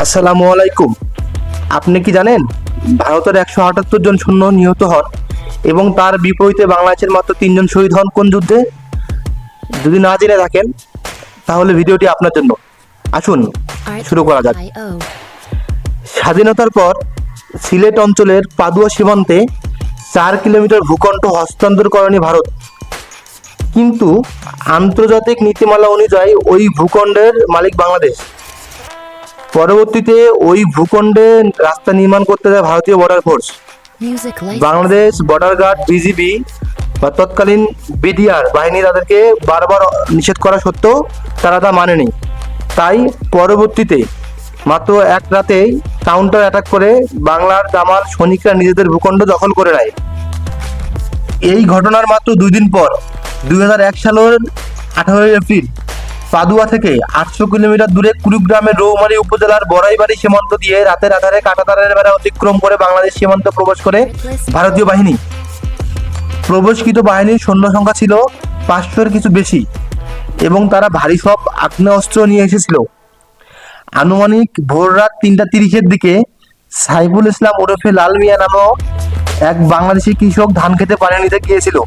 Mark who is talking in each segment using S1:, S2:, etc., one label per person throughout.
S1: আসসালামু আলাইকুম। আপনি কি জানেন ভারতের 178 জন সৈন্য নিহত হন এবং তার বিপরীতে বাংলাদেশের মাত্র 3 জন শহীদ হন কোন যুদ্ধে? যদি না জেনে থাকেন তাহলে ভিডিওটি আপনার জন্য। আসুন শুরু করা যাক। স্বাধীনতার পর সিলেট অঞ্চলের পাদুয়া সীমান্তে 4 কিলোমিটার ভূখণ্ড হস্তান্তর করেনি ভারত, কিন্তু আন্তর্জাতিক নীতিমালা অনুযায়ী ওই ভূখণ্ডের মালিক বাংলাদেশ। পরবর্তীতে ওই ভূখণ্ডে রাস্তা নির্মাণ করতে যায় ভারতীয় border force. Bangladesh border guard BGB বা তৎকালীন বিডিআর বাহিনী তাদেরকে বারবার নিষেধ করা সত্ত্বেও তারা তা মানেনি। তাই পরবর্তীতে মাত্র এক রাতেই কাউন্টার অ্যাটাক করে বাংলার দামাল সৈনিকরা নিজেদের ভূখণ্ড দখল করে নেয়। এই ঘটনার মাত্র 2 দিন পর 2001 সালের 18 এপ্রিল পাদুয়া থেকে 800 কিলোমিটার দূরে কুড়িগ্রামের রৌমারী উপজেলার বড়াইবাড়ি সীমান্ত দিয়ে রাতের আধারে কাঁটাতারের বেড়া অতিক্রম করে বাংলাদেশ সীমান্ত প্রবেশ করে ভারতীয় বাহিনী। প্রবেশকৃত বাহিনীর সৈন্য সংখ্যা ছিল 500-এর কিছু বেশি এবং তারা ভারী সব আগ্নেয়াস্ত্র নিয়ে এসেছিল। আনুমানিক ভোর রাত 3:30-এর দিকে সাইফুল ইসলাম ওরফে লাল মিয়া নামক এক বাংলাদেশি কৃষক ধান খেতে পানি নিতে গিয়েছিল।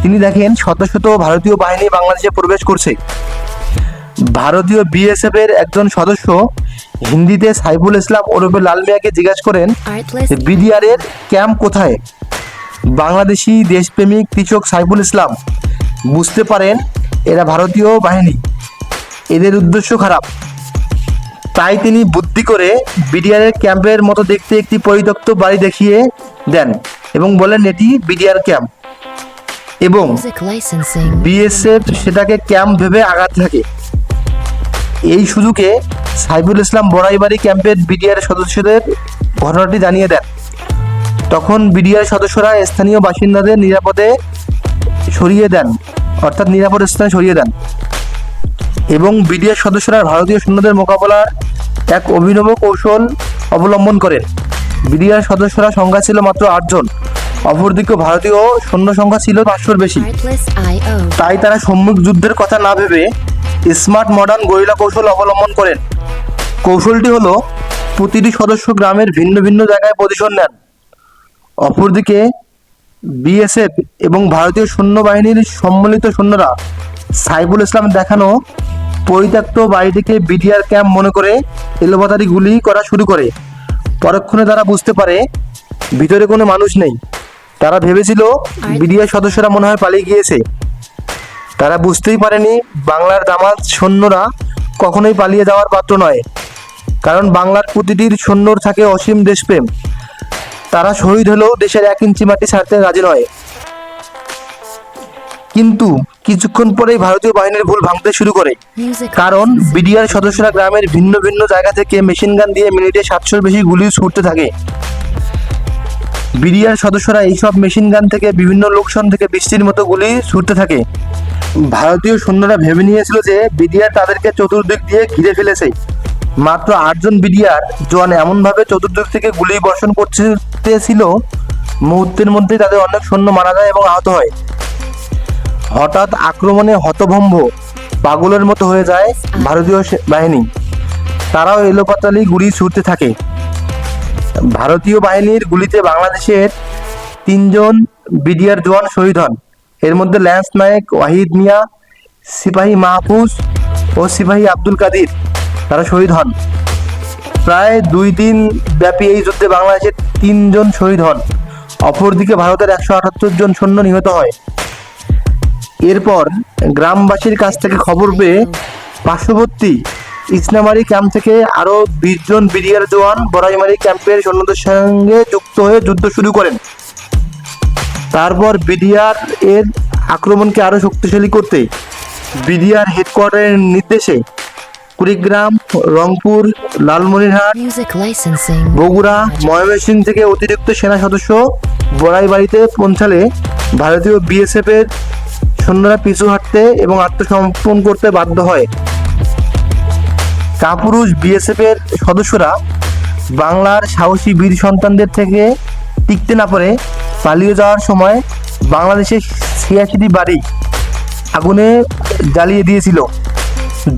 S1: তিনি দেখেন শত শত ভারতীয় বাহিনী বাংলাদেশে প্রবেশ করছে। ভারতীয় বিএসএফ এর একজন সদস্য হিন্দিতে সাইফুল ইসলাম ওরফে লাল মিয়াকে জিজ্ঞাসা করেন বিডিআর এর ক্যাম্প কোথায়। বাংলাদেশি দেশপ্রেমিক কৃষক সাইফুল ইসলাম বুঝতে পারেন এরা ভারতীয় বাহিনী, এদের উদ্দেশ্য খারাপ। তাই তিনি বুদ্ধি করে বিডিআর এর ক্যাম্পের মতো দেখতে একটি পরিত্যক্ত বাড়ি দেখিয়ে দেন এবং বলেন এটি বিডিআর ক্যাম্প, এবং বিএসএফ সেটাকে ক্যাম্প ভেবে আগাতে থাকে। এই সুযোগে সাইফুল ইসলাম বড়াইবাড়ি ক্যাম্পের বিডিআর সদস্যদের ঘটনাটি জানিয়ে দেন। তখন বিডিআর সদস্যরা স্থানীয় বাসিন্দাদের নিরাপদে সরিয়ে দেন, অর্থাৎ নিরাপদ স্থানে সরিয়ে দেন, এবং বিডিআর সদস্যরা ভারতীয় সৈন্যদের মোকাবেলার এক অভিনব কৌশল অবলম্বন করেন। বিডিআর সদস্যরা সংখ্যা ছিল মাত্র 8 জন, অপরদিকে ভারতীয় সৈন্য সংখ্যা ছিল 500-এর বেশি। তাই তারা সম্মুখ যুদ্ধের কথা না ভেবে স্মার্ট মডার্ন গরিলা কৌশল অবলম্বন করেন। কৌশলটি হলো প্রতিটি সদস্য গ্রামের ভিন্ন ভিন্ন জায়গায় পজিশন নেন। অপরদিকে বিএসএফ এবং ভারতীয় সৈন্যবাহিনীর সম্মিলিত সৈন্যরা সাইফুল ইসলাম দেখানো পরিত্যক্ত বাড়িটিকে বিডিআর ক্যাম্প মনে করে এলোপাতাড়ি গুলি করা শুরু করে। পরক্ষণে তারা বুঝতে পারে ভিতরে কোনো মানুষ নেই। তারা ভেবেছিল বিডিআর সদস্যরা মনে হয় পালিয়ে গিয়েছে। তারা বুঝতেই পারেনি বাংলার দামাল সৈন্যরা কখনোই পালিয়ে যাওয়ার পাত্র নয়, কারণ বাংলার প্রতিটির সৈন্যর থাকে অসীম দেশপ্রেম। তারা শহীদ হলেও দেশের 1 ইঞ্চি মাটি ছাড়তে রাজি নয়। কিন্তু কিছুক্ষণ পরেই ভারতীয় বাহিনীর ভুল ভাঙতে শুরু করে, কারণ বিডিআর সদস্যরা গ্রামের ভিন্ন ভিন্ন জায়গা থেকে মেশিন গান দিয়ে মিনিটে 700-এর বেশি গুলি ছুটতে থাকে। বিডিআর সদস্যরা এইসব মেশিন গান থেকে বিভিন্ন লোকেশন থেকে বৃষ্টির মতো গুলি ছুটতে থাকে। ভারতীয় সৈন্যরা ভেবে নিয়েছিল যে বিডিআর তাদেরকে চতুর্দিক দিয়ে ঘিরে ফেলেছে। মাত্র 8 জন বিডিআর জওয়ান এমনভাবে চতুর্দিক থেকে গুলি বর্ষণ করতেছিল, মুহূর্তের মধ্যেই তাদের অনেক সৈন্য মারা যায় এবং আহত হয়। হঠাৎ আক্রমণে হতভম্ব পাগলের মতো হয়ে যায় ভারতীয় বাহিনী। তারাও এলোপাতাড়ি গুলি ছুটতে থাকে। ভারতীয় বাহিনীর গুলিতে বাংলাদেশের 3 জন বিডিআর জওয়ান শহীদ হন। এর মধ্যে ল্যান্স নায়েক ওয়াহিদ মিয়া, সিপাহী মাহফুজ ও সিপাহী আব্দুল কাদির তারা শহীদ হন। প্রায় 2 দিন ব্যাপী এই যুদ্ধে বাংলাদেশের 3 জন শহীদ হন। অপরদিকে ভারতের 178 জন সৈন্য নিহত হয়। এরপর গ্রামবাসীর কাছ থেকে খবর পেয়ে পার্শ্ববর্তী ইসনামারি ক্যাম্প থেকে আরও 20 জন বিডিআর জওয়ান বড়াইমারি ক্যাম্পের সৈন্যদের সঙ্গে যুক্ত হয়ে যুদ্ধ শুরু করেন। তারপর বিডিআর এর আক্রমণকে আরও শক্তিশালী করতে বিডিআর হেডকোয়ার্টারের নির্দেশে কুড়িগ্রাম, রংপুর, লালমনিরহাট, বগুড়া, ময়মনসিংহ থেকে অতিরিক্ত সেনা সদস্য বড়াইবাড়িতে পৌঁছালে ভারতীয় বিএসএফ এর সৈন্যরা পিছু হাঁটতে এবং আত্মসমর্পণ করতে বাধ্য হয়। কাপুরুষ বিএসএফ এর সদস্যরা বাংলার সাহসী বীর সন্তানদের থেকে টিকতে না পারে পালিয়ে যাওয়ার সময় বাংলাদেশের 86টি বাড়ি আগুনে জ্বালিয়ে দিয়েছিল।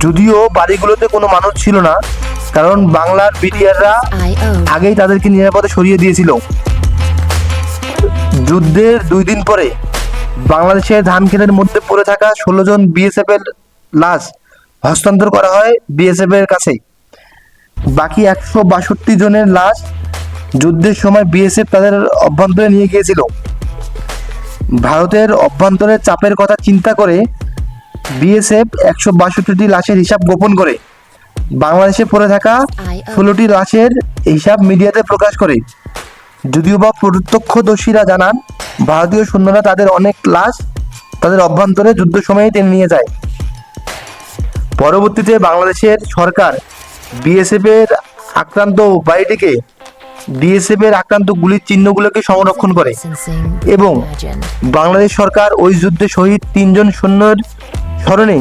S1: যদিও বাড়িগুলোতে কোনো মানুষ ছিল না, কারণ বাংলার বিডিআররা আগেই তাদেরকে নিরাপদে সরিয়ে দিয়েছিল। যুদ্ধের 2 দিন পরে বাংলাদেশের ধানক্ষেতের মধ্যে পড়ে থাকা 16 জন বিএসএফ এর লাশ হস্তান্তর করা হয় বিএসএফ এর কাছে। বাকি 162 জনের লাশ যুদ্ধের সময় বিএসএফ তাদের অভ্যন্তরে নিয়ে গিয়েছিল। ভারতের অভ্যন্তরের চাপের কথা চিন্তা করে বিএসএফ 162টি লাশের হিসাব গোপন করে বাংলাদেশে পড়ে থাকা 16টি লাশের হিসাব মিডিয়াতে প্রকাশ করে। যদিও বা প্রত্যক্ষদর্শীরা জানান ভারতীয় সৈন্যরা তাদের অনেক লাশ তাদের অভ্যন্তরে যুদ্ধ সময়ে টেনে নিয়ে যায়। পরবর্তীতে বাংলাদেশের সরকার বিএসএফ এর আক্রান্ত বাড়িটিকে বিএসএফ এর আক্রান্ত গুলির চিহ্নগুলোকে সংরক্ষণ করে এবং বাংলাদেশ সরকার ওই যুদ্ধে শহীদ 3 জন সৈন্যের স্মরণে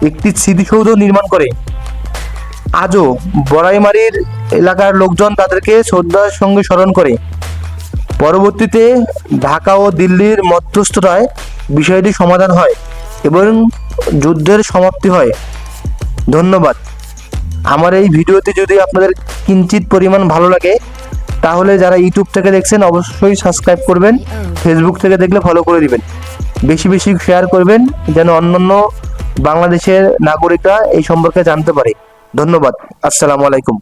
S1: একটি স্মৃতিসৌধ নির্মাণ করে। আজও বড়াইমারির এলাকার লোকজন তাদেরকে শ্রদ্ধার সঙ্গে স্মরণ করে। পরবর্তীতে ঢাকা ও দিল্লির মধ্যস্থতায় বিষয়টি সমাধান হয় এবং যুদ্ধের সমাপ্তি হয়। ধন্যবাদ। আমার এই ভিডিওতে যদি আপনাদের কিঞ্চিত পরিমাণ ভালো লাগে তাহলে যারা ইউটিউব থেকে দেখছেন অবশ্যই সাবস্ক্রাইব করবেন, ফেসবুক থেকে দেখলে ফলো করে দিবেন, বেশি বেশি শেয়ার করবেন যেন অন্যান্য বাংলাদেশের নাগরিকরা এই সম্পর্কে জানতে পারে। ধন্যবাদ। আসসালামু আলাইকুম।